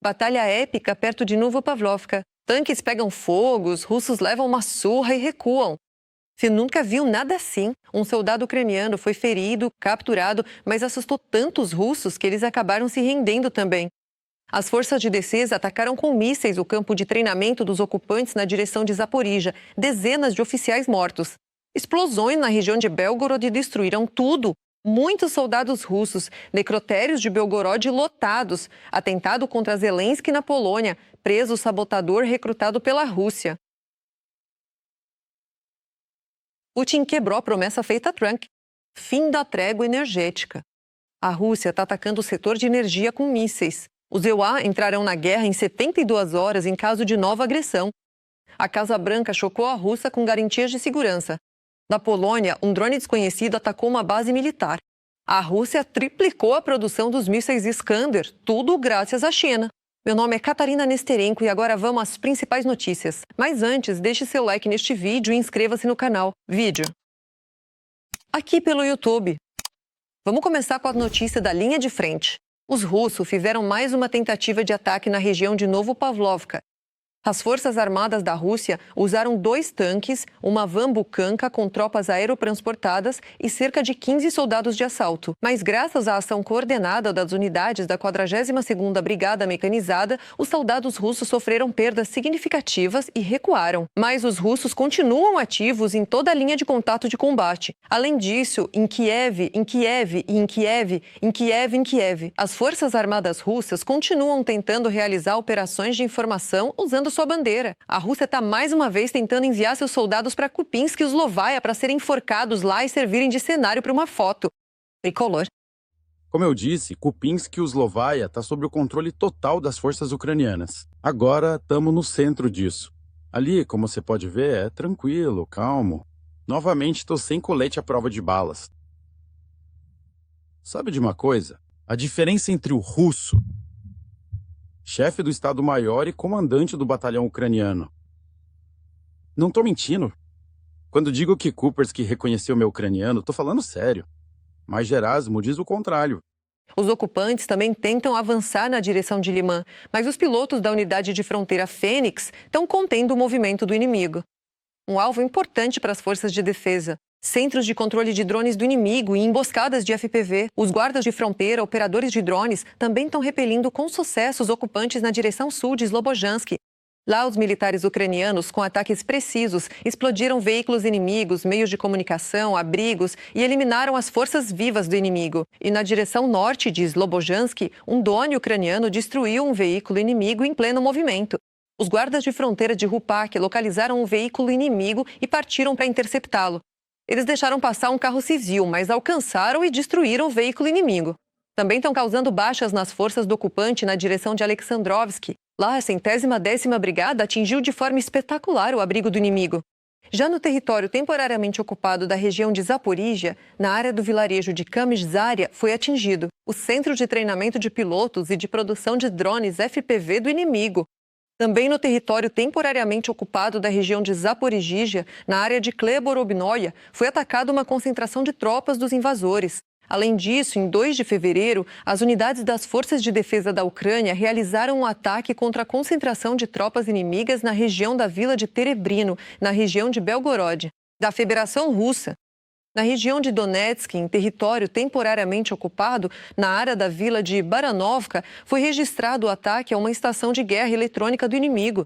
Batalha épica perto de Novopavlovka. Tanques pegam fogo, os russos levam uma surra e recuam. Você nunca viu nada assim. Um soldado ucraniano foi ferido, capturado, mas assustou tanto os russos que eles acabaram se rendendo também. As forças de defesa atacaram com mísseis o campo de treinamento dos ocupantes na direção de Zaporizhia. Dezenas de oficiais mortos. Explosões na região de Belgorod destruíram tudo. Muitos soldados russos, necrotérios de Belgorod lotados, atentado contra Zelensky na Polônia, preso sabotador recrutado pela Rússia. Putin quebrou a promessa feita a Trump. Fim da trégua energética. A Rússia está atacando o setor de energia com mísseis. Os EUA entrarão na guerra em 72 horas em caso de nova agressão. A Casa Branca chocou a Rússia com garantias de segurança. Na Polônia, um drone desconhecido atacou uma base militar. A Rússia triplicou a produção dos mísseis Iskander, tudo graças à China. Meu nome é Catarina Nesterenko e agora vamos às principais notícias. Mas antes, deixe seu like neste vídeo e inscreva-se no canal. Vídeo. Aqui pelo YouTube. Vamos começar com a notícia da linha de frente. Os russos fizeram mais uma tentativa de ataque na região de Novopavlovka. As Forças Armadas da Rússia usaram 2 tanques, uma van Bucanca com tropas aerotransportadas e cerca de 15 soldados de assalto. Mas graças à ação coordenada das unidades da 42ª Brigada Mecanizada, os soldados russos sofreram perdas significativas e recuaram. Mas os russos continuam ativos em toda a linha de contato de combate. Além disso, em Kiev, as Forças Armadas russas continuam tentando realizar operações de informação usando sua bandeira. A Rússia está mais uma vez tentando enviar seus soldados para Kupinsk e Eslováia para serem enforcados lá e servirem de cenário para uma foto. Tricolor. Como eu disse, Kupinsk e Eslováia está sob o controle total das forças ucranianas. Agora estamos no centro disso. Ali, como você pode ver, é tranquilo, calmo. Novamente estou sem colete à prova de balas. Sabe de uma coisa? A diferença entre o russo, chefe do Estado-Maior e comandante do batalhão ucraniano. Não tô mentindo. Quando digo que Kupersky reconheceu meu ucraniano, tô falando sério. Mas Gerasmo diz o contrário. Os ocupantes também tentam avançar na direção de Limã, mas os pilotos da unidade de fronteira Fênix estão contendo o movimento do inimigo. Um alvo importante para as forças de defesa. Centros de controle de drones do inimigo e emboscadas de FPV. Os guardas de fronteira, operadores de drones, também estão repelindo com sucesso os ocupantes na direção sul de Slobojansk. Lá, os militares ucranianos, com ataques precisos, explodiram veículos inimigos, meios de comunicação, abrigos e eliminaram as forças vivas do inimigo. E na direção norte de Slobojansk, um drone ucraniano destruiu um veículo inimigo em pleno movimento. Os guardas de fronteira de Rupak localizaram um veículo inimigo e partiram para interceptá-lo. Eles deixaram passar um carro civil, mas alcançaram e destruíram o veículo inimigo. Também estão causando baixas nas forças do ocupante na direção de Alexandrovsk. Lá, a 110ª Brigada atingiu de forma espetacular o abrigo do inimigo. Já no território temporariamente ocupado da região de Zaporizhia, na área do vilarejo de Kamizharia, foi atingido o centro de treinamento de pilotos e de produção de drones FPV do inimigo. Também no território temporariamente ocupado da região de Zaporizhia, na área de Kleborobnoia, foi atacada uma concentração de tropas dos invasores. Além disso, em 2 de fevereiro, as unidades das Forças de Defesa da Ucrânia realizaram um ataque contra a concentração de tropas inimigas na região da vila de Terebrino, na região de Belgorod, da Federação Russa. Na região de Donetsk, em território temporariamente ocupado, na área da vila de Baranovka, foi registrado o ataque a uma estação de guerra eletrônica do inimigo.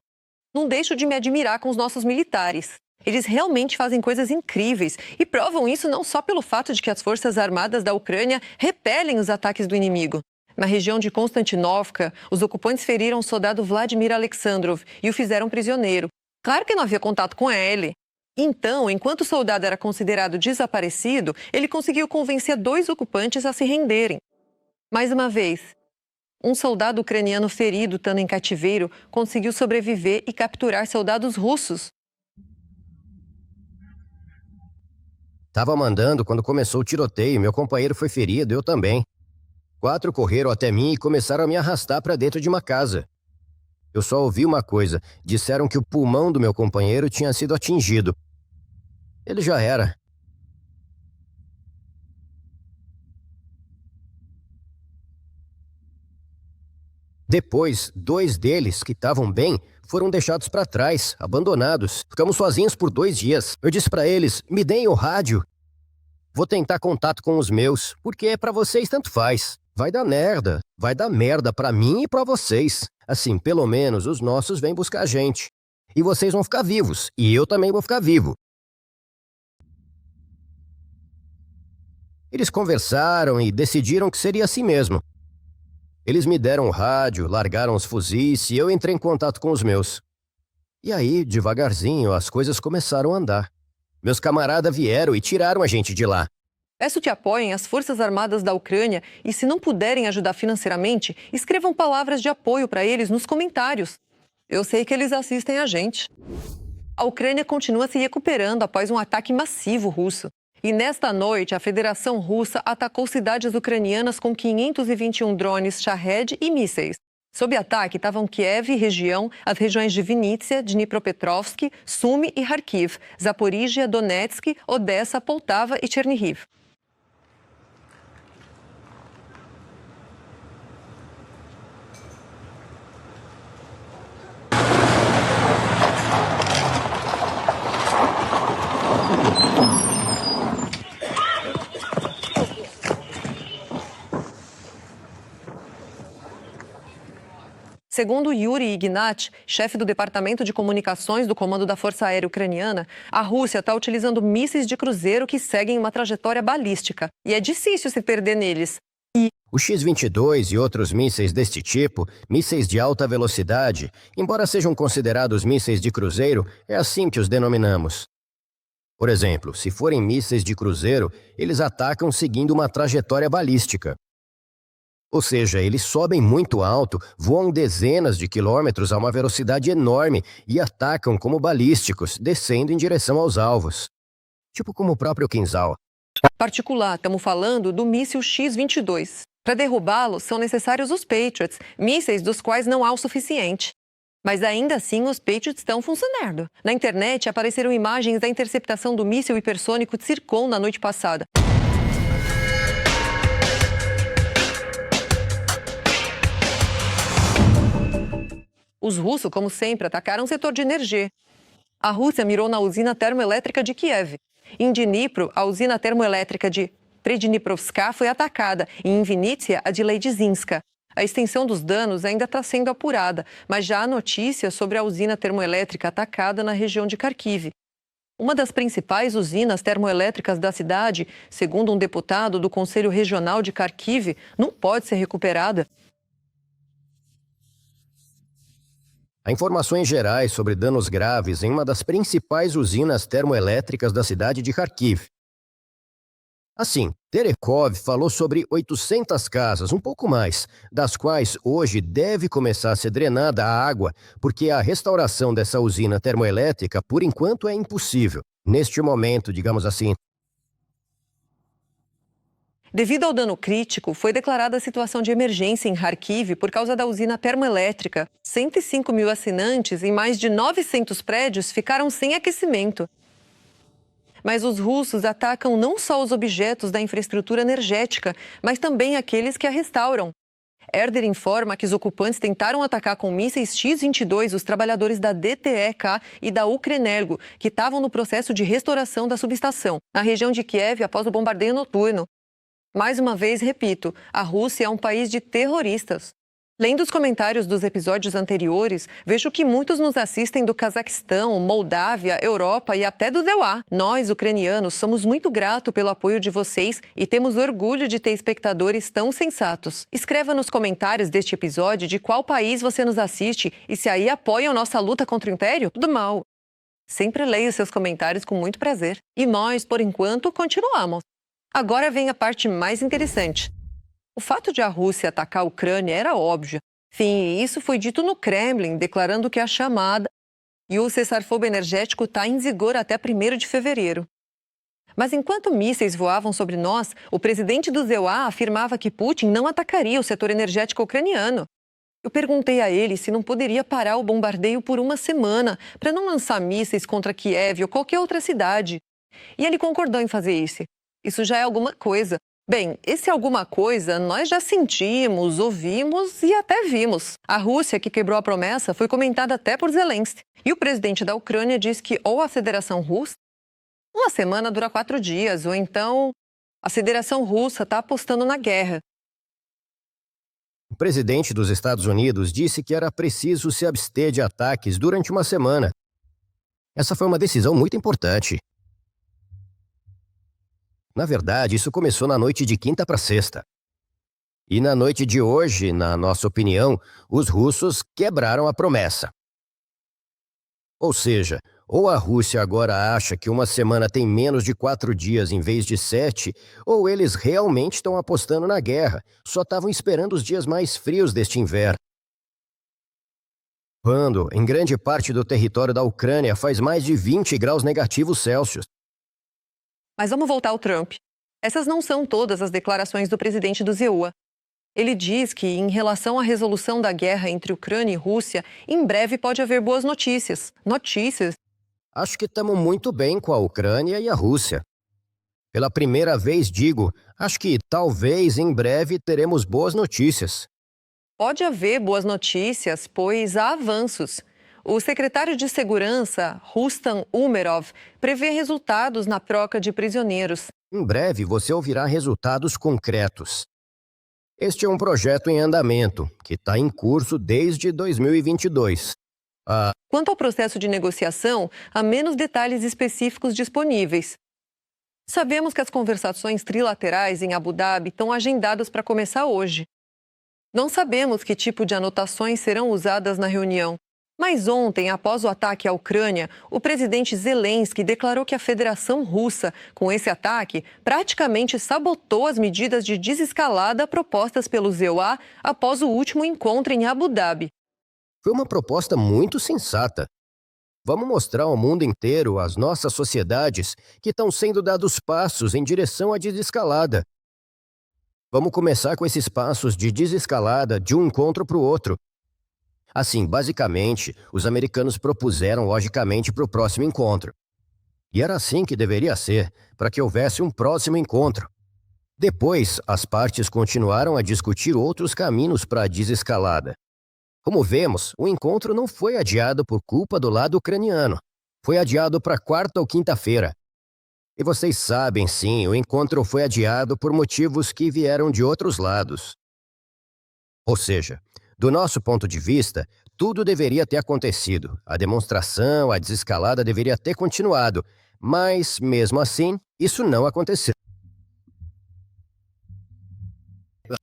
Não deixo de me admirar com os nossos militares. Eles realmente fazem coisas incríveis e provam isso não só pelo fato de que as forças armadas da Ucrânia repelem os ataques do inimigo. Na região de Konstantinovka, os ocupantes feriram o soldado Vladimir Alexandrov e o fizeram prisioneiro. Claro que não havia contato com ele. Então, enquanto o soldado era considerado desaparecido, ele conseguiu convencer 2 ocupantes a se renderem. Mais uma vez, um soldado ucraniano ferido, estando em cativeiro, conseguiu sobreviver e capturar soldados russos. Tava mandando quando começou o tiroteio, meu companheiro foi ferido, eu também. 4 correram até mim e começaram a me arrastar para dentro de uma casa. Eu só ouvi uma coisa, disseram que o pulmão do meu companheiro tinha sido atingido. Ele já era. Depois, 2 deles, que estavam bem, foram deixados para trás, abandonados. Ficamos sozinhos por 2 dias. Eu disse para eles, me deem o rádio. Vou tentar contato com os meus, porque para vocês tanto faz. Vai dar merda. Vai dar merda para mim e para vocês. Assim, pelo menos os nossos vêm buscar a gente. E vocês vão ficar vivos, e eu também vou ficar vivo. Eles conversaram e decidiram que seria assim mesmo. Eles me deram o rádio, largaram os fuzis e eu entrei em contato com os meus. E aí, devagarzinho, as coisas começaram a andar. Meus camaradas vieram e tiraram a gente de lá. Peço que apoiem as Forças Armadas da Ucrânia e, se não puderem ajudar financeiramente, escrevam palavras de apoio para eles nos comentários. Eu sei que eles assistem a gente. A Ucrânia continua se recuperando após um ataque massivo russo. E nesta noite, a Federação Russa atacou cidades ucranianas com 521 drones Shahed e mísseis. Sob ataque estavam Kiev e região, as regiões de Vinnytsia, Dnipropetrovsk, Sumy e Kharkiv, Zaporizhia, Donetsk, Odessa, Poltava e Chernihiv. Segundo Yuri Ignat, chefe do Departamento de Comunicações do Comando da Força Aérea Ucraniana, a Rússia está utilizando mísseis de cruzeiro que seguem uma trajetória balística. E é difícil se perder neles. O X-22 e outros mísseis deste tipo, mísseis de alta velocidade, embora sejam considerados mísseis de cruzeiro, é assim que os denominamos. Por exemplo, se forem mísseis de cruzeiro, eles atacam seguindo uma trajetória balística. Ou seja, eles sobem muito alto, voam dezenas de quilômetros a uma velocidade enorme e atacam como balísticos, descendo em direção aos alvos. Tipo como o próprio Kinzhal. Particular, estamos falando do míssil X-22. Para derrubá-lo, são necessários os Patriots, mísseis dos quais não há o suficiente. Mas ainda assim, os Patriots estão funcionando. Na internet apareceram imagens da interceptação do míssil hipersônico Tsirkon na noite passada. Os russos, como sempre, atacaram o setor de energia. A Rússia mirou na usina termoelétrica de Kiev. Em Dnipro, a usina termoelétrica de Predniprovsk foi atacada e em Vinnytsia, a de Leidzinska. A extensão dos danos ainda está sendo apurada, mas já há notícias sobre a usina termoelétrica atacada na região de Kharkiv. Uma das principais usinas termoelétricas da cidade, segundo um deputado do Conselho Regional de Kharkiv, não pode ser recuperada. Há informações gerais sobre danos graves em uma das principais usinas termoelétricas da cidade de Kharkiv. Assim, Terekov falou sobre 800 casas, um pouco mais, das quais hoje deve começar a ser drenada a água, porque a restauração dessa usina termoelétrica, por enquanto, é impossível. Neste momento, digamos assim. Devido ao dano crítico, foi declarada a situação de emergência em Kharkiv por causa da usina termoelétrica. 105 mil assinantes em mais de 900 prédios ficaram sem aquecimento. Mas os russos atacam não só os objetos da infraestrutura energética, mas também aqueles que a restauram. Herder informa que os ocupantes tentaram atacar com mísseis X-22 os trabalhadores da DTEK e da Ukrenergo, que estavam no processo de restauração da subestação, na região de Kiev após o bombardeio noturno. Mais uma vez, repito, a Rússia é um país de terroristas. Lendo os comentários dos episódios anteriores, vejo que muitos nos assistem do Cazaquistão, Moldávia, Europa e até do DEUA. Nós, ucranianos, somos muito gratos pelo apoio de vocês e temos orgulho de ter espectadores tão sensatos. Escreva nos comentários deste episódio de qual país você nos assiste e se aí apoiam nossa luta contra o Império, tudo mal. Sempre leio seus comentários com muito prazer. E nós, por enquanto, continuamos. Agora vem a parte mais interessante. O fato de a Rússia atacar a Ucrânia era óbvio. Enfim, isso foi dito no Kremlin, declarando que a chamada e o cessar-fogo energético está em vigor até 1º de fevereiro. Mas enquanto mísseis voavam sobre nós, o presidente do DEUA afirmava que Putin não atacaria o setor energético ucraniano. Eu perguntei a ele se não poderia parar o bombardeio por uma semana para não lançar mísseis contra Kiev ou qualquer outra cidade. E ele concordou em fazer isso. Isso já é alguma coisa, Bem, esse alguma coisa nós já sentimos, ouvimos e até vimos. A Rússia, que quebrou a promessa, foi comentada até por Zelensky. E o presidente da Ucrânia diz que ou a Federação Russa, uma semana dura 4 dias, ou então a Federação Russa está apostando na guerra. O presidente dos Estados Unidos disse que era preciso se abster de ataques durante uma semana. Essa foi uma decisão muito importante. Na verdade, isso começou na noite de quinta para sexta. E na noite de hoje, na nossa opinião, os russos quebraram a promessa. Ou seja, ou a Rússia agora acha que uma semana tem menos de 4 dias em vez de 7, ou eles realmente estão apostando na guerra, só estavam esperando os dias mais frios deste inverno. Quando, em grande parte do território da Ucrânia, faz mais de 20 graus negativos Celsius. Mas vamos voltar ao Trump. Essas não são todas as declarações do presidente do ZEUA. Ele diz que, em relação à resolução da guerra entre Ucrânia e Rússia, em breve pode haver boas notícias. Notícias. Acho que estamos muito bem com a Ucrânia e a Rússia. Pela primeira vez digo, acho que talvez em breve teremos boas notícias. Pode haver boas notícias, pois há avanços. O secretário de Segurança, Rustam Umerov, prevê resultados na troca de prisioneiros. Em breve você ouvirá resultados concretos. Este é um projeto em andamento, que está em curso desde 2022. Quanto ao processo de negociação, há menos detalhes específicos disponíveis. Sabemos que as conversações trilaterais em Abu Dhabi estão agendadas para começar hoje. Não sabemos que tipo de anotações serão usadas na reunião. Mas ontem, após o ataque à Ucrânia, o presidente Zelensky declarou que a Federação Russa, com esse ataque, praticamente sabotou as medidas de desescalada propostas pelo ZEUA após o último encontro em Abu Dhabi. Foi uma proposta muito sensata. Vamos mostrar ao mundo inteiro, às nossas sociedades, que estão sendo dados passos em direção à desescalada. Vamos começar com esses passos de desescalada de um encontro para o outro. Assim, basicamente, os americanos propuseram logicamente para o próximo encontro. E era assim que deveria ser, para que houvesse um próximo encontro. Depois, as partes continuaram a discutir outros caminhos para a desescalada. Como vemos, o encontro não foi adiado por culpa do lado ucraniano. Foi adiado para quarta ou quinta-feira. E vocês sabem, sim, o encontro foi adiado por motivos que vieram de outros lados. Ou seja, do nosso ponto de vista, tudo deveria ter acontecido. A demonstração, a desescalada deveria ter continuado. Mas, mesmo assim, isso não aconteceu.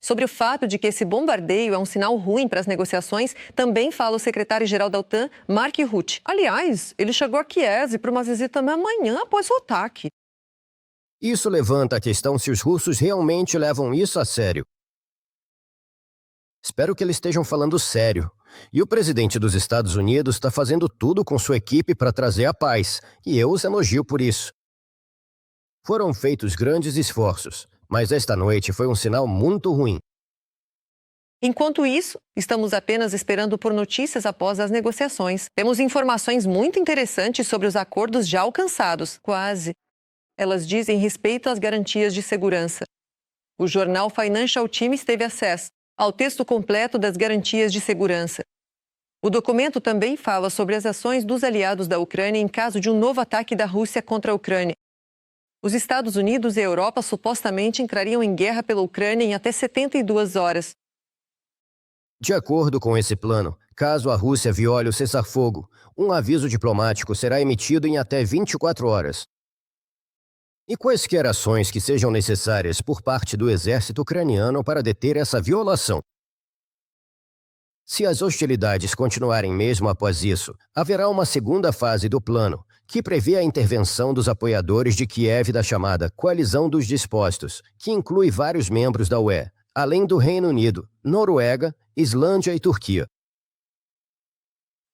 Sobre o fato de que esse bombardeio é um sinal ruim para as negociações, também fala o secretário-geral da OTAN, Mark Rutte. Aliás, ele chegou a Kiev para uma visita na manhã após o ataque. Isso levanta a questão se os russos realmente levam isso a sério. Espero que eles estejam falando sério. E o presidente dos Estados Unidos está fazendo tudo com sua equipe para trazer a paz, e eu os elogio por isso. Foram feitos grandes esforços, mas esta noite foi um sinal muito ruim. Enquanto isso, estamos apenas esperando por notícias após as negociações. Temos informações muito interessantes sobre os acordos já alcançados. Quase. Elas dizem respeito às garantias de segurança. O jornal Financial Times teve acesso ao texto completo das garantias de segurança. O documento também fala sobre as ações dos aliados da Ucrânia em caso de um novo ataque da Rússia contra a Ucrânia. Os Estados Unidos e a Europa supostamente entrariam em guerra pela Ucrânia em até 72 horas. De acordo com esse plano, caso a Rússia viole o cessar-fogo, um aviso diplomático será emitido em até 24 horas. E quaisquer ações que sejam necessárias por parte do exército ucraniano para deter essa violação. Se as hostilidades continuarem mesmo após isso, haverá uma segunda fase do plano, que prevê a intervenção dos apoiadores de Kiev da chamada Coalizão dos Dispostos, que inclui vários membros da UE, além do Reino Unido, Noruega, Islândia e Turquia.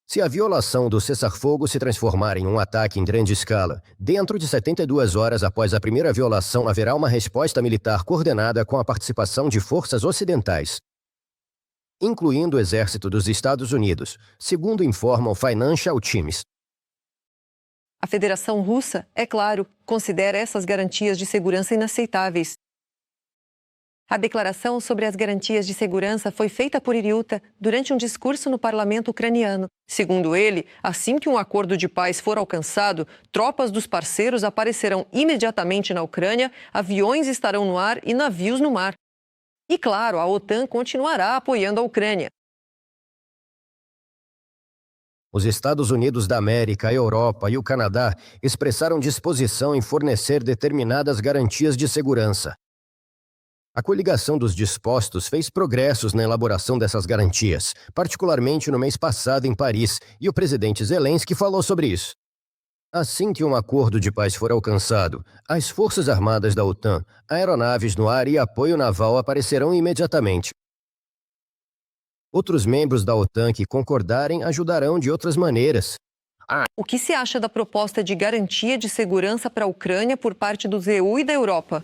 Se a violação do cessar-fogo se transformar em um ataque em grande escala, dentro de 72 horas após a primeira violação haverá uma resposta militar coordenada com a participação de forças ocidentais, incluindo o exército dos Estados Unidos, segundo informa o Financial Times. A Federação Russa, é claro, considera essas garantias de segurança inaceitáveis. A declaração sobre as garantias de segurança foi feita por Iriuta durante um discurso no parlamento ucraniano. Segundo ele, assim que um acordo de paz for alcançado, tropas dos parceiros aparecerão imediatamente na Ucrânia, aviões estarão no ar e navios no mar. E, claro, a OTAN continuará apoiando a Ucrânia. Os Estados Unidos da América, a Europa e o Canadá expressaram disposição em fornecer determinadas garantias de segurança. A coligação dos dispostos fez progressos na elaboração dessas garantias, particularmente no mês passado em Paris, e o presidente Zelensky falou sobre isso. Assim que um acordo de paz for alcançado, as Forças Armadas da OTAN, aeronaves no ar e apoio naval aparecerão imediatamente. Outros membros da OTAN que concordarem ajudarão de outras maneiras. O que se acha da proposta de garantia de segurança para a Ucrânia por parte do EU e da Europa?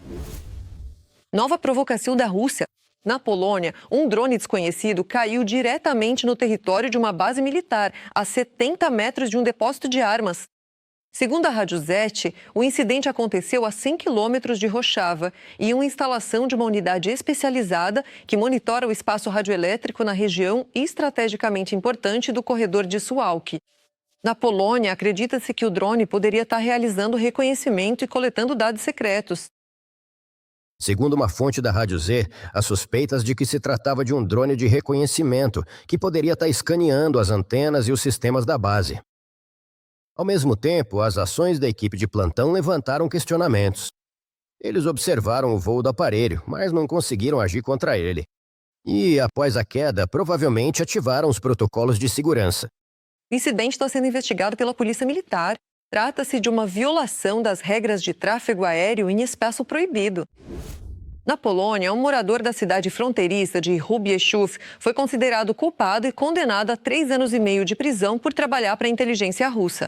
Nova provocação da Rússia. Na Polônia, um drone desconhecido caiu diretamente no território de uma base militar, a 70 metros de um depósito de armas. Segundo a Rádio Zet, o incidente aconteceu a 100 quilômetros de Rochava e uma instalação de uma unidade especializada que monitora o espaço radioelétrico na região estrategicamente importante do corredor de Suwałki. Na Polônia, acredita-se que o drone poderia estar realizando reconhecimento e coletando dados secretos. Segundo uma fonte da Rádio Z, há suspeitas de que se tratava de um drone de reconhecimento que poderia estar escaneando as antenas e os sistemas da base. Ao mesmo tempo, as ações da equipe de plantão levantaram questionamentos. Eles observaram o voo do aparelho, mas não conseguiram agir contra ele. E, após a queda, provavelmente ativaram os protocolos de segurança. O incidente está sendo investigado pela Polícia Militar. Trata-se de uma violação das regras de tráfego aéreo em espaço proibido. Na Polônia, um morador da cidade fronteiriça de Hrubieszów foi considerado culpado e condenado a 3 anos e meio de prisão por trabalhar para a inteligência russa.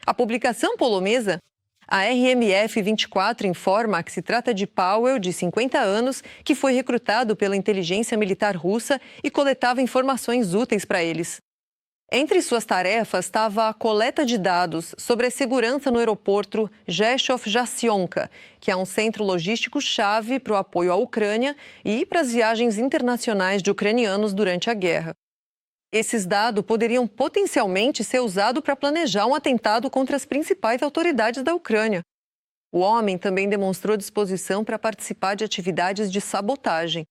A publicação polonesa, a RMF24, informa que se trata de Paweł, de 50 anos, que foi recrutado pela inteligência militar russa e coletava informações úteis para eles. Entre suas tarefas estava a coleta de dados sobre a segurança no aeroporto Rzeszów-Jasionka, que é um centro logístico-chave para o apoio à Ucrânia e para as viagens internacionais de ucranianos durante a guerra. Esses dados poderiam potencialmente ser usados para planejar um atentado contra as principais autoridades da Ucrânia. O homem também demonstrou disposição para participar de atividades de sabotagem.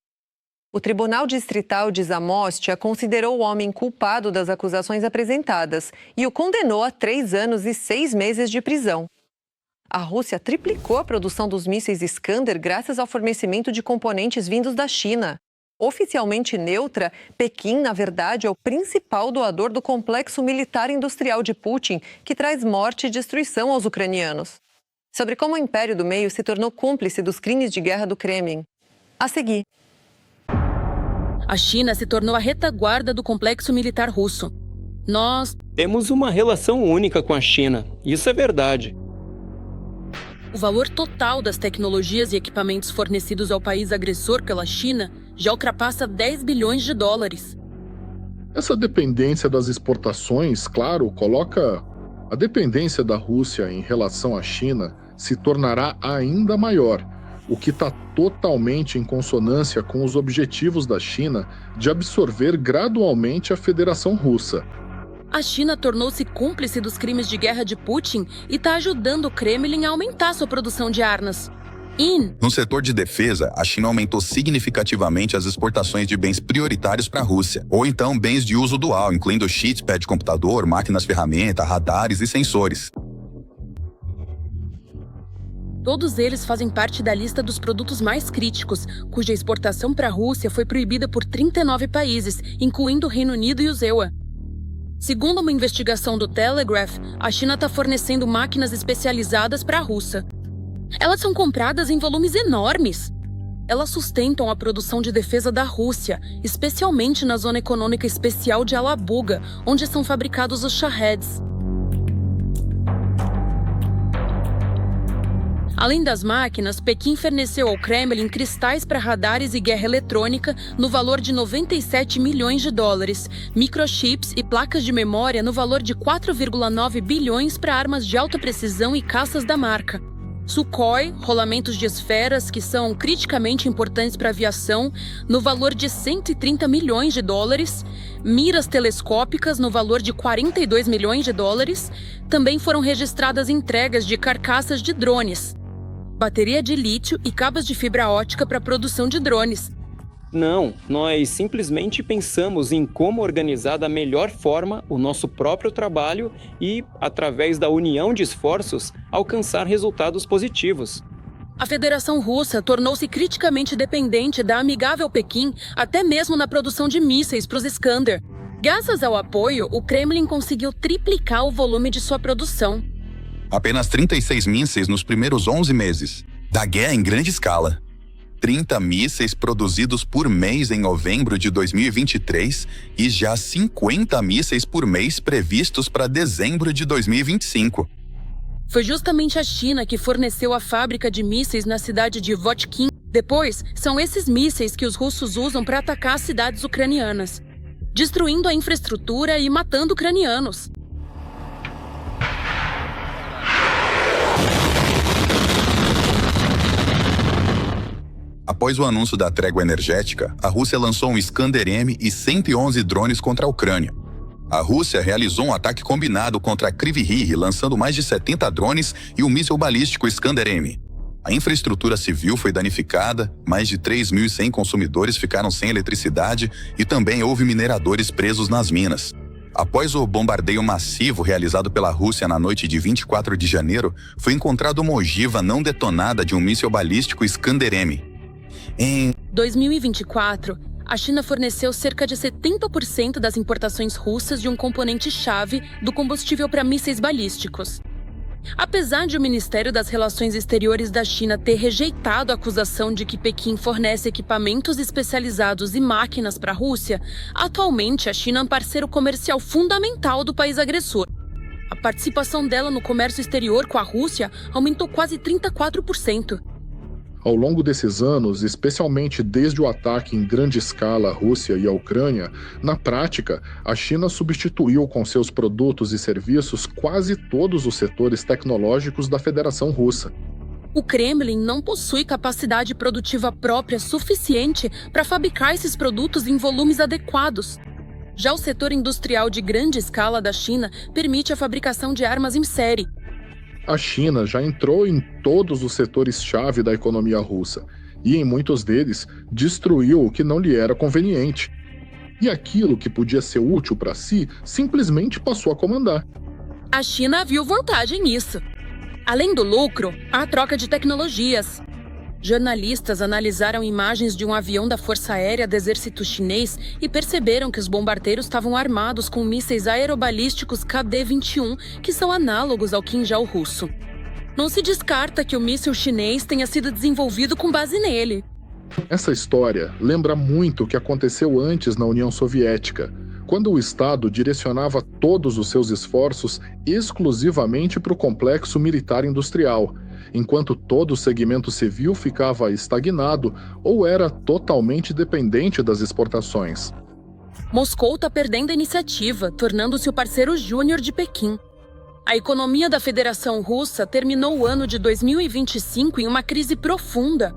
O Tribunal Distrital de Zamostia considerou o homem culpado das acusações apresentadas e o condenou a 3 anos e 6 meses de prisão. A Rússia triplicou a produção dos mísseis Iskander graças ao fornecimento de componentes vindos da China. Oficialmente neutra, Pequim, na verdade, é o principal doador do complexo militar industrial de Putin, que traz morte e destruição aos ucranianos. Sobre como o Império do Meio se tornou cúmplice dos crimes de guerra do Kremlin. A seguir. A China se tornou a retaguarda do complexo militar russo. Nós temos uma relação única com a China. Isso é verdade. O valor total das tecnologias e equipamentos fornecidos ao país agressor pela China já ultrapassa 10 bilhões de dólares. Essa dependência das exportações, claro, coloca a dependência da Rússia em relação à China se tornará ainda maior, o que está totalmente em consonância com os objetivos da China de absorver gradualmente a Federação Russa. A China tornou-se cúmplice dos crimes de guerra de Putin e está ajudando o Kremlin a aumentar sua produção de armas. No setor de defesa, a China aumentou significativamente as exportações de bens prioritários para a Rússia, ou então bens de uso dual, incluindo chips, pad de computador, máquinas-ferramenta, radares e sensores. Todos eles fazem parte da lista dos produtos mais críticos, cuja exportação para a Rússia foi proibida por 39 países, incluindo o Reino Unido e o EUA. Segundo uma investigação do Telegraph, a China está fornecendo máquinas especializadas para a Rússia. Elas são compradas em volumes enormes. Elas sustentam a produção de defesa da Rússia, especialmente na Zona Econômica Especial de Alabuga, onde são fabricados os Shaheds. Além das máquinas, Pequim forneceu ao Kremlin cristais para radares e guerra eletrônica no valor de 97 milhões de dólares, microchips e placas de memória no valor de 4,9 bilhões para armas de alta precisão e caças da marca. Sukhoi, rolamentos de esferas que são criticamente importantes para a aviação, no valor de 130 milhões de dólares, miras telescópicas no valor de 42 milhões de dólares, também foram registradas entregas de carcaças de drones, bateria de lítio e cabos de fibra ótica para a produção de drones. Não, nós simplesmente pensamos em como organizar da melhor forma o nosso próprio trabalho e, através da união de esforços, alcançar resultados positivos. A Federação Russa tornou-se criticamente dependente da amigável Pequim, até mesmo na produção de mísseis para os Iskander. Graças ao apoio, o Kremlin conseguiu triplicar o volume de sua produção. Apenas 36 mísseis nos primeiros 11 meses da guerra em grande escala. 30 mísseis produzidos por mês em novembro de 2023 e já 50 mísseis por mês previstos para dezembro de 2025. Foi justamente a China que forneceu a fábrica de mísseis na cidade de Votkin. Depois, são esses mísseis que os russos usam para atacar as cidades ucranianas, destruindo a infraestrutura e matando ucranianos. Após o anúncio da trégua energética, a Rússia lançou um Iskander-M e 111 drones contra a Ucrânia. A Rússia realizou um ataque combinado contra a Kryvyi Rih, lançando mais de 70 drones e um míssil balístico Iskander-M. A infraestrutura civil foi danificada, mais de 3.100 consumidores ficaram sem eletricidade e também houve mineradores presos nas minas. Após o bombardeio massivo realizado pela Rússia na noite de 24 de janeiro, foi encontrada uma ogiva não detonada de um míssil balístico Iskander-M. Em 2024, a China forneceu cerca de 70% das importações russas de um componente-chave do combustível para mísseis balísticos. Apesar de o Ministério das Relações Exteriores da China ter rejeitado a acusação de que Pequim fornece equipamentos especializados e máquinas para a Rússia, atualmente a China é um parceiro comercial fundamental do país agressor. A participação dela no comércio exterior com a Rússia aumentou quase 34%. Ao longo desses anos, especialmente desde o ataque em grande escala à Rússia e à Ucrânia, na prática, a China substituiu com seus produtos e serviços quase todos os setores tecnológicos da Federação Russa. O Kremlin não possui capacidade produtiva própria suficiente para fabricar esses produtos em volumes adequados. Já o setor industrial de grande escala da China permite a fabricação de armas em série. A China já entrou em todos os setores-chave da economia russa e, em muitos deles, destruiu o que não lhe era conveniente. E aquilo que podia ser útil para si, simplesmente passou a comandar. A China viu vantagem nisso. Além do lucro, há a troca de tecnologias. Jornalistas analisaram imagens de um avião da Força Aérea do Exército Chinês e perceberam que os bombardeiros estavam armados com mísseis aerobalísticos KD-21, que são análogos ao quinjal russo. Não se descarta que o míssil chinês tenha sido desenvolvido com base nele. Essa história lembra muito o que aconteceu antes na União Soviética, quando o Estado direcionava todos os seus esforços exclusivamente para o complexo militar-industrial, enquanto todo o segmento civil ficava estagnado ou era totalmente dependente das exportações. Moscou está perdendo a iniciativa, tornando-se o parceiro júnior de Pequim. A economia da Federação Russa terminou o ano de 2025 em uma crise profunda.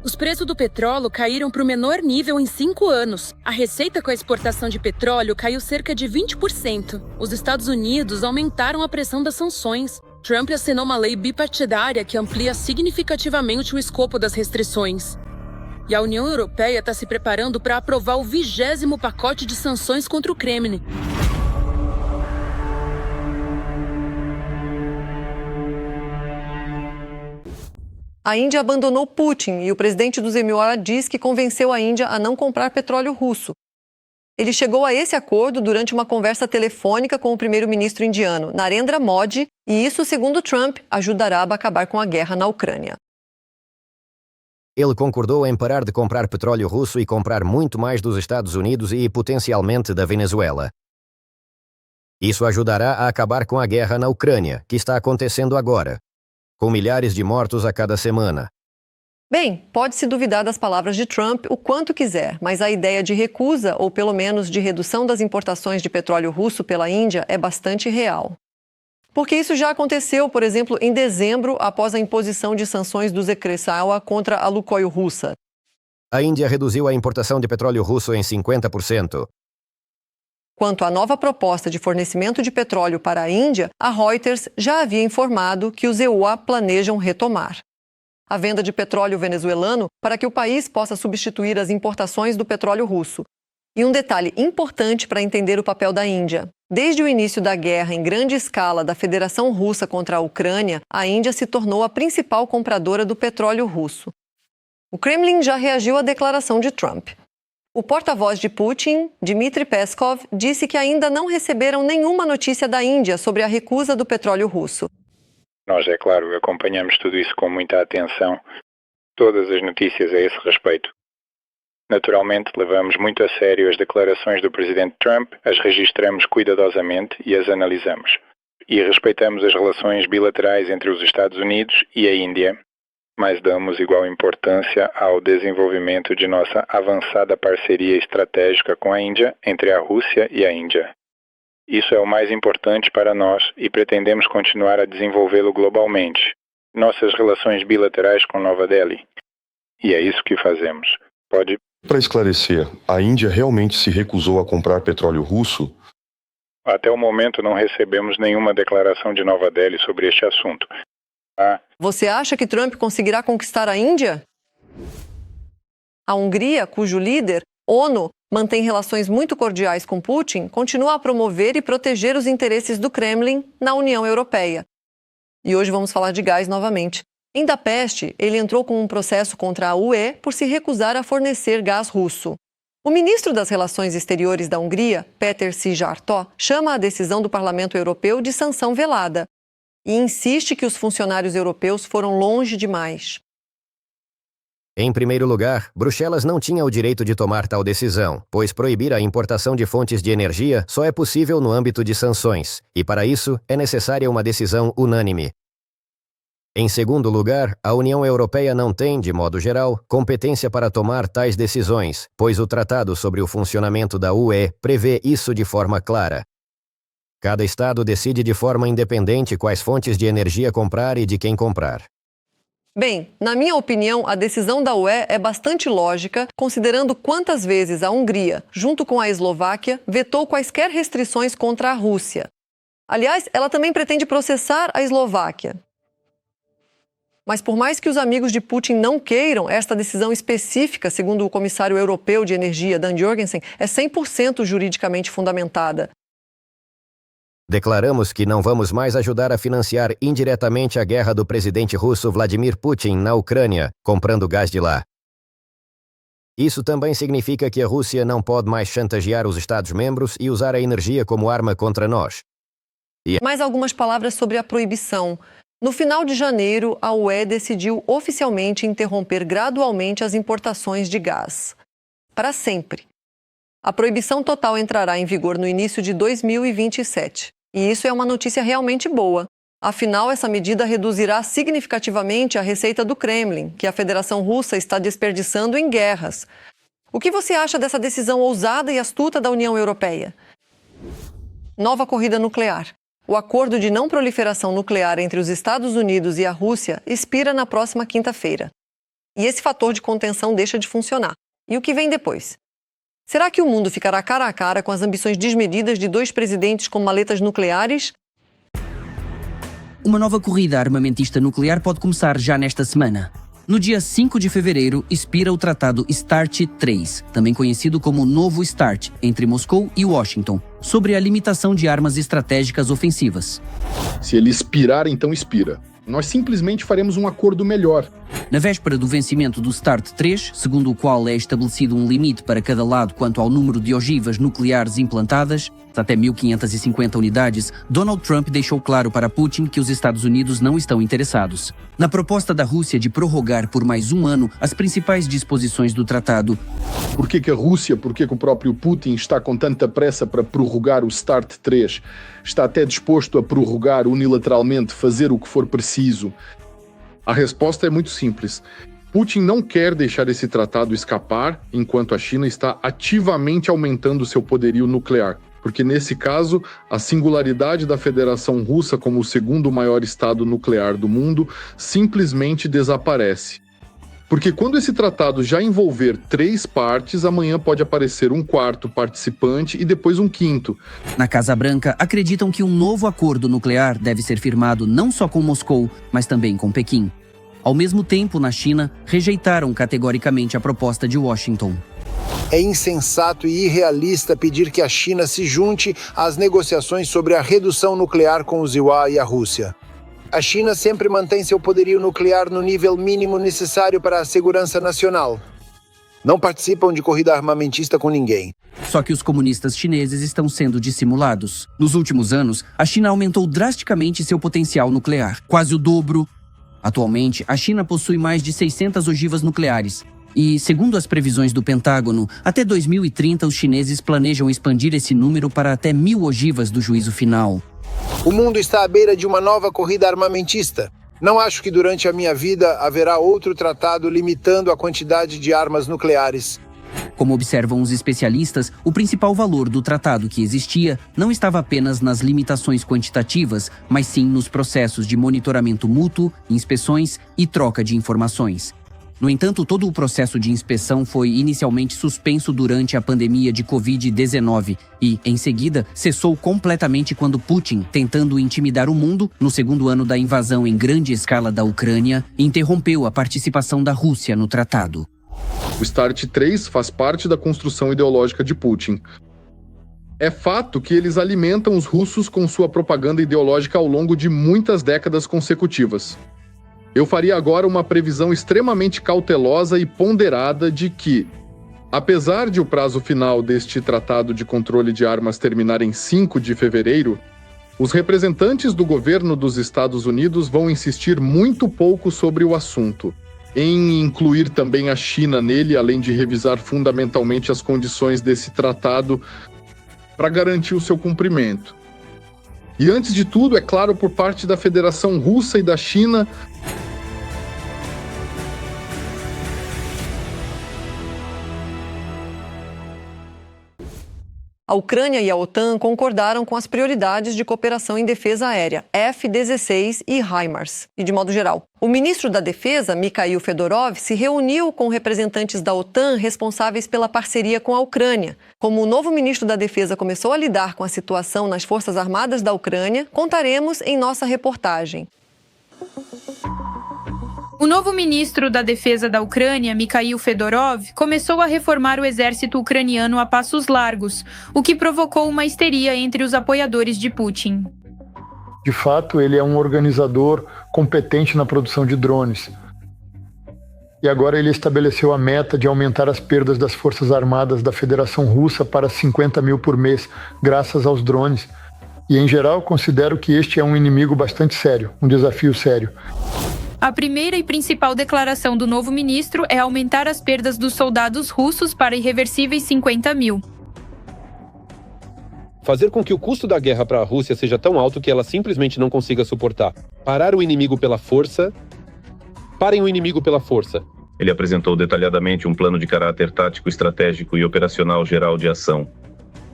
Os preços do petróleo caíram para o menor nível em 5 anos. A receita com a exportação de petróleo caiu cerca de 20%. Os Estados Unidos aumentaram a pressão das sanções. Trump assinou uma lei bipartidária que amplia significativamente o escopo das restrições. E a União Europeia está se preparando para aprovar o 20º pacote de sanções contra o Kremlin. A Índia abandonou Putin e o presidente dos Emirados diz que convenceu a Índia a não comprar petróleo russo. Ele chegou a esse acordo durante uma conversa telefônica com o primeiro-ministro indiano, Narendra Modi, e isso, segundo Trump, ajudará a acabar com a guerra na Ucrânia. Ele concordou em parar de comprar petróleo russo e comprar muito mais dos Estados Unidos e, potencialmente, da Venezuela. Isso ajudará a acabar com a guerra na Ucrânia, que está acontecendo agora, com milhares de mortos a cada semana. Bem, pode-se duvidar das palavras de Trump o quanto quiser, mas a ideia de recusa, ou pelo menos de redução das importações de petróleo russo pela Índia, é bastante real. Porque isso já aconteceu, por exemplo, em dezembro, após a imposição de sanções do Zekresawa contra a Lukoil russa. A Índia reduziu a importação de petróleo russo em 50%. Quanto à nova proposta de fornecimento de petróleo para a Índia, a Reuters já havia informado que os EUA planejam retomar a venda de petróleo venezuelano para que o país possa substituir as importações do petróleo russo. E um detalhe importante para entender o papel da Índia. Desde o início da guerra em grande escala da Federação Russa contra a Ucrânia, a Índia se tornou a principal compradora do petróleo russo. O Kremlin já reagiu à declaração de Trump. O porta-voz de Putin, Dmitry Peskov, disse que ainda não receberam nenhuma notícia da Índia sobre a recusa do petróleo russo. Nós, é claro, acompanhamos tudo isso com muita atenção, todas as notícias a esse respeito. Naturalmente, levamos muito a sério as declarações do presidente Trump, as registramos cuidadosamente e as analisamos. E respeitamos as relações bilaterais entre os Estados Unidos e a Índia, mas damos igual importância ao desenvolvimento de nossa avançada parceria estratégica com a Índia, entre a Rússia e a Índia. Isso é o mais importante para nós e pretendemos continuar a desenvolvê-lo globalmente, nossas relações bilaterais com Nova Delhi. E é isso que fazemos. Pode... Para esclarecer, a Índia realmente se recusou a comprar petróleo russo? Até o momento não recebemos nenhuma declaração de Nova Delhi sobre este assunto. Você acha que Trump conseguirá conquistar a Índia? A Hungria, cujo líder, ONU, mantém relações muito cordiais com Putin, continua a promover e proteger os interesses do Kremlin na União Europeia. E hoje vamos falar de gás novamente. Em Budapeste, ele entrou com um processo contra a UE por se recusar a fornecer gás russo. O ministro das Relações Exteriores da Hungria, Péter Szijjártó, chama a decisão do Parlamento Europeu de sanção velada e insiste que os funcionários europeus foram longe demais. Em primeiro lugar, Bruxelas não tinha o direito de tomar tal decisão, pois proibir a importação de fontes de energia só é possível no âmbito de sanções, e para isso é necessária uma decisão unânime. Em segundo lugar, a União Europeia não tem, de modo geral, competência para tomar tais decisões, pois o Tratado sobre o Funcionamento da UE prevê isso de forma clara. Cada Estado decide de forma independente quais fontes de energia comprar e de quem comprar. Bem, na minha opinião, a decisão da UE é bastante lógica, considerando quantas vezes a Hungria, junto com a Eslováquia, vetou quaisquer restrições contra a Rússia. Aliás, ela também pretende processar a Eslováquia. Mas por mais que os amigos de Putin não queiram, esta decisão específica, segundo o comissário europeu de energia, Dan Jorgensen, é 100% juridicamente fundamentada. Declaramos que não vamos mais ajudar a financiar indiretamente a guerra do presidente russo Vladimir Putin na Ucrânia, comprando gás de lá. Isso também significa que a Rússia não pode mais chantagear os Estados-membros e usar a energia como arma contra nós. Mais algumas palavras sobre a proibição. No final de janeiro, a UE decidiu oficialmente interromper gradualmente as importações de gás. Para sempre. A proibição total entrará em vigor no início de 2027. E isso é uma notícia realmente boa. Afinal, essa medida reduzirá significativamente a receita do Kremlin, que a Federação Russa está desperdiçando em guerras. O que você acha dessa decisão ousada e astuta da União Europeia? Nova corrida nuclear. O acordo de não proliferação nuclear entre os Estados Unidos e a Rússia expira na próxima quinta-feira. E esse fator de contenção deixa de funcionar. E o que vem depois? Será que o mundo ficará cara a cara com as ambições desmedidas de dois presidentes com maletas nucleares? Uma nova corrida armamentista nuclear pode começar já nesta semana. No dia 5 de fevereiro, expira o Tratado START III, também conhecido como Novo START, entre Moscou e Washington, sobre a limitação de armas estratégicas ofensivas. Se ele expirar, então expira. Nós simplesmente faremos um acordo melhor. Na véspera do vencimento do START III, segundo o qual é estabelecido um limite para cada lado quanto ao número de ogivas nucleares implantadas, até 1.550 unidades, Donald Trump deixou claro para Putin que os Estados Unidos não estão interessados. Na proposta da Rússia de prorrogar por mais um ano as principais disposições do tratado. Por que a Rússia, por que o próprio Putin está com tanta pressa para prorrogar o START III? Está até disposto a prorrogar unilateralmente, fazer o que for preciso? A resposta é muito simples. Putin não quer deixar esse tratado escapar enquanto a China está ativamente aumentando seu poderio nuclear. porque nesse caso, a singularidade da Federação Russa como o segundo maior estado nuclear do mundo simplesmente desaparece. Porque quando esse tratado já envolver 3 partes, amanhã pode aparecer um 4º participante e depois um 5º. Na Casa Branca, acreditam que um novo acordo nuclear deve ser firmado não só com Moscou, mas também com Pequim. Ao mesmo tempo, na China, rejeitaram categoricamente a proposta de Washington. É insensato e irrealista pedir que a China se junte às negociações sobre a redução nuclear com o ZIWA e a Rússia. A China sempre mantém seu poderio nuclear no nível mínimo necessário para a segurança nacional. Não participam de corrida armamentista com ninguém. Só que os comunistas chineses estão sendo dissimulados. Nos últimos anos, a China aumentou drasticamente seu potencial nuclear, quase o dobro. Atualmente, a China possui mais de 600 ogivas nucleares. E, segundo as previsões do Pentágono, até 2030 os chineses planejam expandir esse número para até 1.000 ogivas do juízo final. O mundo está à beira de uma nova corrida armamentista. Não acho que durante a minha vida haverá outro tratado limitando a quantidade de armas nucleares. Como observam os especialistas, o principal valor do tratado que existia não estava apenas nas limitações quantitativas, mas sim nos processos de monitoramento mútuo, inspeções e troca de informações. No entanto, todo o processo de inspeção foi inicialmente suspenso durante a pandemia de Covid-19 e, em seguida, cessou completamente quando Putin, tentando intimidar o mundo no segundo ano da invasão em grande escala da Ucrânia, interrompeu a participação da Rússia no tratado. O START 3 faz parte da construção ideológica de Putin. É fato que eles alimentam os russos com sua propaganda ideológica ao longo de muitas décadas consecutivas. Eu faria agora uma previsão extremamente cautelosa e ponderada de que, apesar de o prazo final deste Tratado de Controle de Armas terminar em 5 de fevereiro, os representantes do governo dos Estados Unidos vão insistir muito pouco sobre o assunto, em incluir também a China nele, além de revisar fundamentalmente as condições desse tratado para garantir o seu cumprimento. E antes de tudo, é claro, por parte da Federação Russa e da China, a Ucrânia e a OTAN concordaram com as prioridades de cooperação em defesa aérea, F-16 e HIMARS, e de modo geral. O ministro da Defesa, Mikhail Fedorov, se reuniu com representantes da OTAN responsáveis pela parceria com a Ucrânia. Como o novo ministro da Defesa começou a lidar com a situação nas Forças Armadas da Ucrânia, contaremos em nossa reportagem. O novo ministro da Defesa da Ucrânia, Mikhail Fedorov, começou a reformar o exército ucraniano a passos largos, o que provocou uma histeria entre os apoiadores de Putin. De fato, ele é um organizador competente na produção de drones. E agora ele estabeleceu a meta de aumentar as perdas das Forças Armadas da Federação Russa para 50 mil por mês, graças aos drones. E, em geral, considero que este é um inimigo bastante sério, um desafio sério. A primeira e principal declaração do novo ministro é aumentar as perdas dos soldados russos para irreversíveis 50 mil. Fazer com que o custo da guerra para a Rússia seja tão alto que ela simplesmente não consiga suportar. Parar o inimigo pela força. Parem o inimigo pela força. Ele apresentou detalhadamente um plano de caráter tático, estratégico e operacional geral de ação.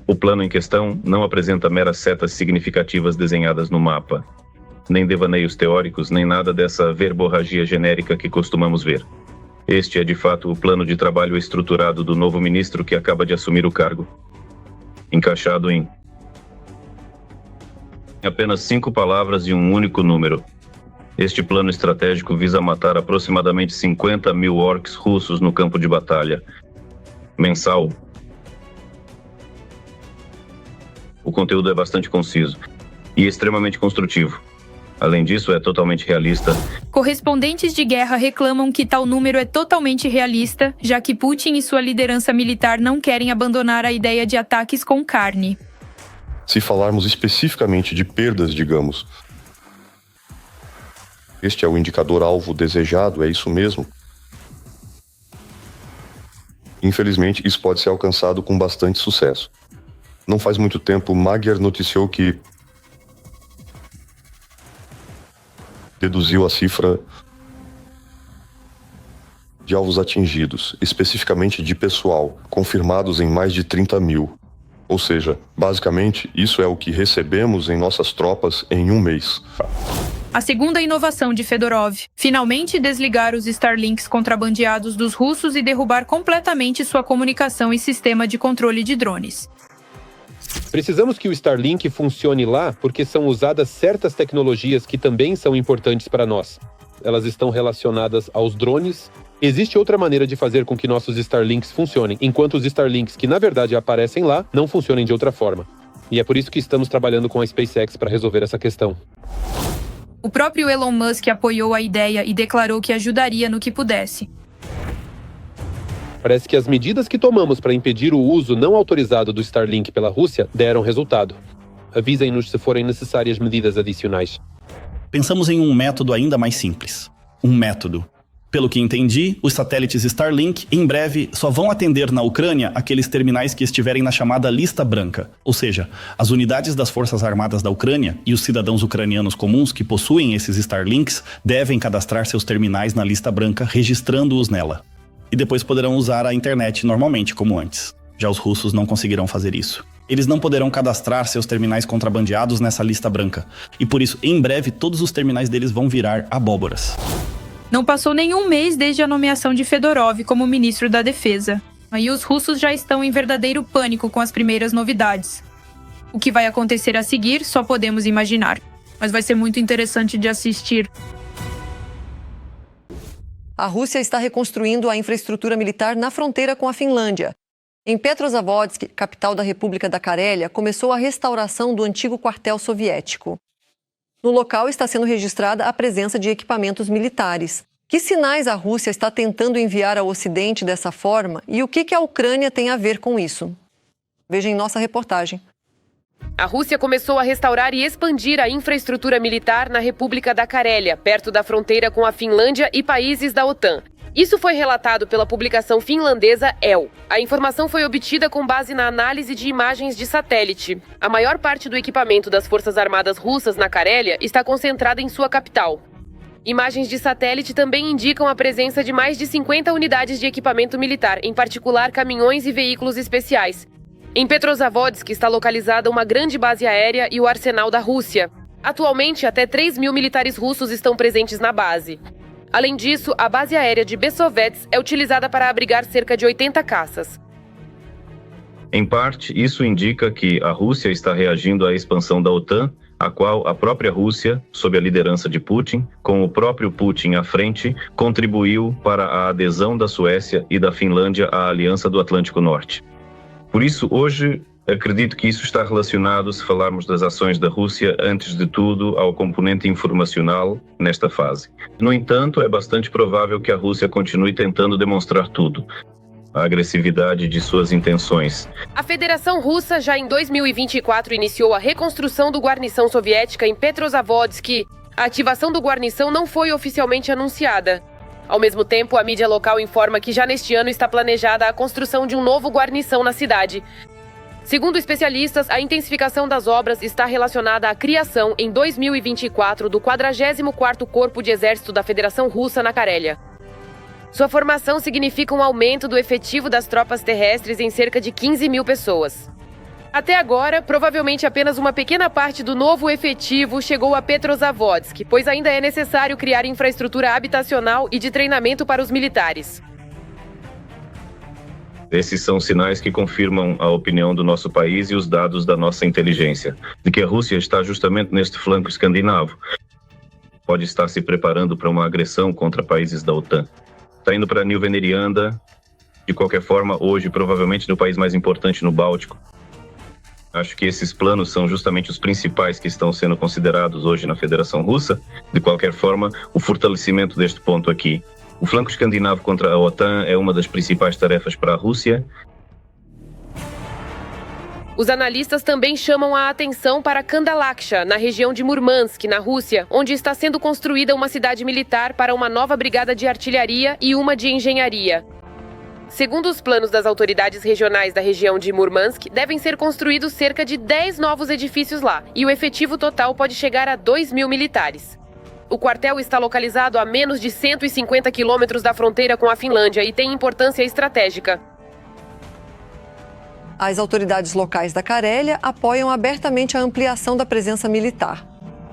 O plano em questão não apresenta meras setas significativas desenhadas no mapa, nem devaneios teóricos, nem nada dessa verborragia genérica que costumamos ver. Este é, de fato, o plano de trabalho estruturado do novo ministro que acaba de assumir o cargo. Encaixado em apenas 5 palavras e um único número. Este plano estratégico visa matar aproximadamente 50 mil orcs russos no campo de batalha. Mensal. O conteúdo é bastante conciso e extremamente construtivo. Além disso, é totalmente realista. Correspondentes de guerra reclamam que tal número é totalmente realista, já que Putin e sua liderança militar não querem abandonar a ideia de ataques com carne. Se falarmos especificamente de perdas, digamos, este é o indicador-alvo desejado, é isso mesmo? Infelizmente, isso pode ser alcançado com bastante sucesso. Não faz muito tempo, Magyar noticiou que deduziu a cifra de alvos atingidos, especificamente de pessoal, confirmados em mais de 30 mil. Ou seja, basicamente, isso é o que recebemos em nossas tropas em um mês. A segunda inovação de Fedorov: finalmente desligar os Starlinks contrabandeados dos russos e derrubar completamente sua comunicação e sistema de controle de drones. Precisamos que o Starlink funcione lá porque são usadas certas tecnologias que também são importantes para nós. Elas estão relacionadas aos drones. Existe outra maneira de fazer com que nossos Starlinks funcionem, enquanto os Starlinks que na verdade aparecem lá não funcionem de outra forma. E é por isso que estamos trabalhando com a SpaceX para resolver essa questão. O próprio Elon Musk apoiou a ideia e declarou que ajudaria no que pudesse. Parece que as medidas que tomamos para impedir o uso não autorizado do Starlink pela Rússia deram resultado. Avisem-nos se forem necessárias medidas adicionais. Pensamos em um método ainda mais simples. Um método. Pelo que entendi, os satélites Starlink, em breve, só vão atender na Ucrânia aqueles terminais que estiverem na chamada lista branca. Ou seja, as unidades das Forças Armadas da Ucrânia e os cidadãos ucranianos comuns que possuem esses Starlinks devem cadastrar seus terminais na lista branca, registrando-os nela. E depois poderão usar a internet normalmente, como antes. Já os russos não conseguirão fazer isso. Eles não poderão cadastrar seus terminais contrabandeados nessa lista branca. E por isso, em breve, todos os terminais deles vão virar abóboras. Não passou nenhum mês desde a nomeação de Fedorov como ministro da Defesa. E os russos já estão em verdadeiro pânico com as primeiras novidades. O que vai acontecer a seguir, só podemos imaginar. Mas vai ser muito interessante de assistir. A Rússia está reconstruindo a infraestrutura militar na fronteira com a Finlândia. Em Petrozavodsk, capital da República da Carélia, começou a restauração do antigo quartel soviético. No local está sendo registrada a presença de equipamentos militares. Que sinais a Rússia está tentando enviar ao Ocidente dessa forma e o que a Ucrânia tem a ver com isso? Veja em nossa reportagem. A Rússia começou a restaurar e expandir a infraestrutura militar na República da Carélia, perto da fronteira com a Finlândia e países da OTAN. Isso foi relatado pela publicação finlandesa El. A informação foi obtida com base na análise de imagens de satélite. A maior parte do equipamento das Forças Armadas russas na Carélia está concentrada em sua capital. Imagens de satélite também indicam a presença de mais de 50 unidades de equipamento militar, em particular caminhões e veículos especiais. Em Petrozavodsk está localizada uma grande base aérea e o arsenal da Rússia. Atualmente, até 3.000 militares russos estão presentes na base. Além disso, a base aérea de Bessovets é utilizada para abrigar cerca de 80 caças. Em parte, isso indica que a Rússia está reagindo à expansão da OTAN, a qual a própria Rússia, sob a liderança de Putin, com o próprio Putin à frente, contribuiu para a adesão da Suécia e da Finlândia à Aliança do Atlântico Norte. Por isso, hoje, acredito que isso está relacionado, se falarmos das ações da Rússia, antes de tudo, ao componente informacional nesta fase. No entanto, é bastante provável que a Rússia continue tentando demonstrar tudo. A agressividade de suas intenções. A Federação Russa já em 2024 iniciou a reconstrução do guarnição soviética em Petrozavodsk. A ativação do guarnição não foi oficialmente anunciada. Ao mesmo tempo, a mídia local informa que já neste ano está planejada a construção de um novo guarnição na cidade. Segundo especialistas, a intensificação das obras está relacionada à criação, em 2024, do 44º Corpo de Exército da Federação Russa na Carélia. Sua formação significa um aumento do efetivo das tropas terrestres em cerca de 15.000 pessoas. Até agora, provavelmente apenas uma pequena parte do novo efetivo chegou a Petrozavodsk, pois ainda é necessário criar infraestrutura habitacional e de treinamento para os militares. Esses são sinais que confirmam a opinião do nosso país e os dados da nossa inteligência, de que a Rússia está justamente neste flanco escandinavo. Pode estar se preparando para uma agressão contra países da OTAN. Está indo para Nilvenerianda, de qualquer forma, hoje, provavelmente no país mais importante no Báltico. Acho que esses planos são justamente os principais que estão sendo considerados hoje na Federação Russa. De qualquer forma, o fortalecimento deste ponto aqui. O flanco escandinavo contra a OTAN é uma das principais tarefas para a Rússia. Os analistas também chamam a atenção para Kandalaksha, na região de Murmansk, na Rússia, onde está sendo construída uma cidade militar para uma nova brigada de artilharia e uma de engenharia. Segundo os planos das autoridades regionais da região de Murmansk, devem ser construídos cerca de 10 novos edifícios lá, e o efetivo total pode chegar a 2.000 militares. O quartel está localizado a menos de 150 quilômetros da fronteira com a Finlândia e tem importância estratégica. As autoridades locais da Carélia apoiam abertamente a ampliação da presença militar.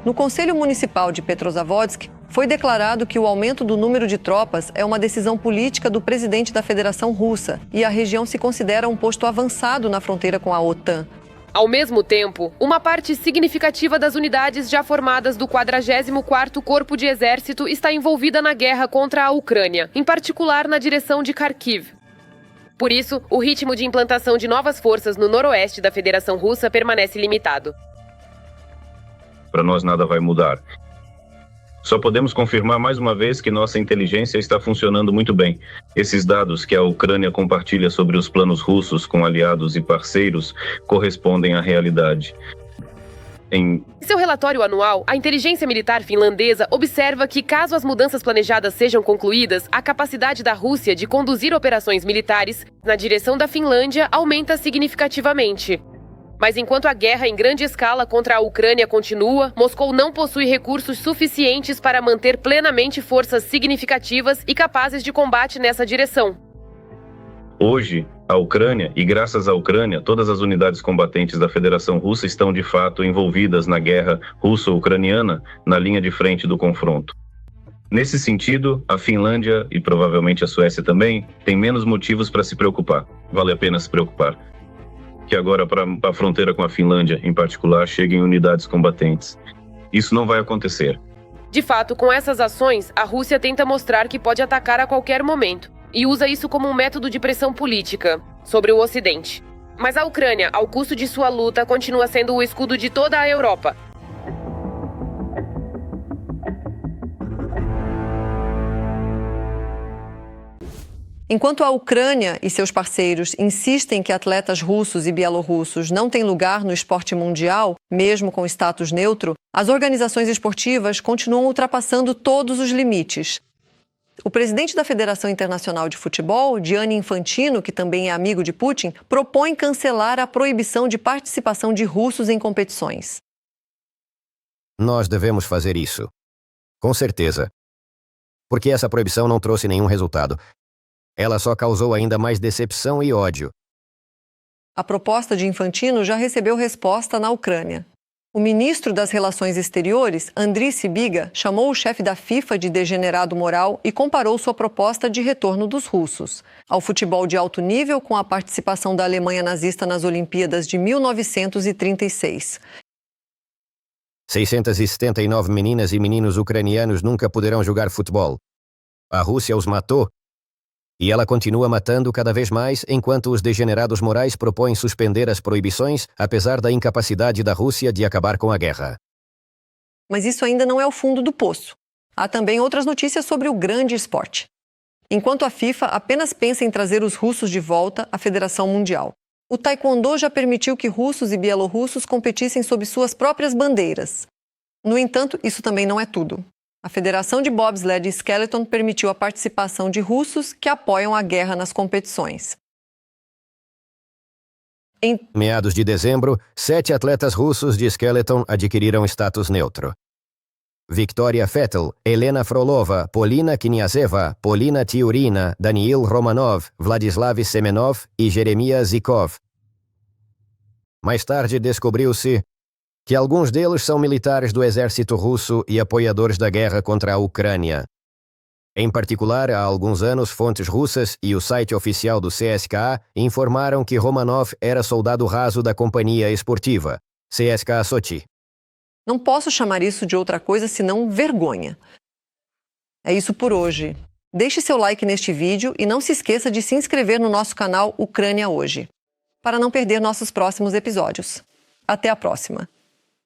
No Conselho Municipal de Petrozavodsk, foi declarado que o aumento do número de tropas é uma decisão política do presidente da Federação Russa e a região se considera um posto avançado na fronteira com a OTAN. Ao mesmo tempo, uma parte significativa das unidades já formadas do 44º Corpo de Exército está envolvida na guerra contra a Ucrânia, em particular na direção de Kharkiv. Por isso, o ritmo de implantação de novas forças no noroeste da Federação Russa permanece limitado. Para nós nada vai mudar. Só podemos confirmar mais uma vez que nossa inteligência está funcionando muito bem. Esses dados que a Ucrânia compartilha sobre os planos russos com aliados e parceiros correspondem à realidade. Em seu relatório anual, a inteligência militar finlandesa observa que, caso as mudanças planejadas sejam concluídas, a capacidade da Rússia de conduzir operações militares na direção da Finlândia aumenta significativamente. Mas enquanto a guerra em grande escala contra a Ucrânia continua, Moscou não possui recursos suficientes para manter plenamente forças significativas e capazes de combate nessa direção. Hoje, a Ucrânia, e graças à Ucrânia, todas as unidades combatentes da Federação Russa estão de fato envolvidas na guerra russo-ucraniana, na linha de frente do confronto. Nesse sentido, a Finlândia, e provavelmente a Suécia também, têm menos motivos para se preocupar. Vale a pena se preocupar. Que agora para a fronteira com a Finlândia, em particular, cheguem unidades combatentes. Isso não vai acontecer. De fato, com essas ações, a Rússia tenta mostrar que pode atacar a qualquer momento e usa isso como um método de pressão política sobre o Ocidente. Mas a Ucrânia, ao custo de sua luta, continua sendo o escudo de toda a Europa. Enquanto a Ucrânia e seus parceiros insistem que atletas russos e bielorrussos não têm lugar no esporte mundial, mesmo com status neutro, as organizações esportivas continuam ultrapassando todos os limites. O presidente da Federação Internacional de Futebol, Gianni Infantino, que também é amigo de Putin, propõe cancelar a proibição de participação de russos em competições. Nós devemos fazer isso. Com certeza. Porque essa proibição não trouxe nenhum resultado. Ela só causou ainda mais decepção e ódio. A proposta de Infantino já recebeu resposta na Ucrânia. O ministro das Relações Exteriores, Andriy Sybiga, chamou o chefe da FIFA de degenerado moral e comparou sua proposta de retorno dos russos ao futebol de alto nível com a participação da Alemanha nazista nas Olimpíadas de 1936. 679 meninas e meninos ucranianos nunca poderão jogar futebol. A Rússia os matou. E ela continua matando cada vez mais enquanto os degenerados morais propõem suspender as proibições, apesar da incapacidade da Rússia de acabar com a guerra. Mas isso ainda não é o fundo do poço. Há também outras notícias sobre o grande esporte. Enquanto a FIFA apenas pensa em trazer os russos de volta à Federação Mundial. O taekwondo já permitiu que russos e bielorrussos competissem sob suas próprias bandeiras. No entanto, isso também não é tudo. A Federação de Bobsled e Skeleton permitiu a participação de russos que apoiam a guerra nas competições. Em meados de dezembro, 7 atletas russos de Skeleton adquiriram status neutro. Victoria Fettel, Elena Frolova, Polina Kniazeva, Polina Tiurina, Daniil Romanov, Vladislav Semenov e Jeremias Zikov. Mais tarde descobriu-se que alguns deles são militares do exército russo e apoiadores da guerra contra a Ucrânia. Em particular, há alguns anos, fontes russas e o site oficial do CSKA informaram que Romanov era soldado raso da companhia esportiva, CSKA Sochi. Não posso chamar isso de outra coisa senão vergonha. É isso por hoje. Deixe seu like neste vídeo e não se esqueça de se inscrever no nosso canal Ucrânia Hoje, para não perder nossos próximos episódios. Até a próxima!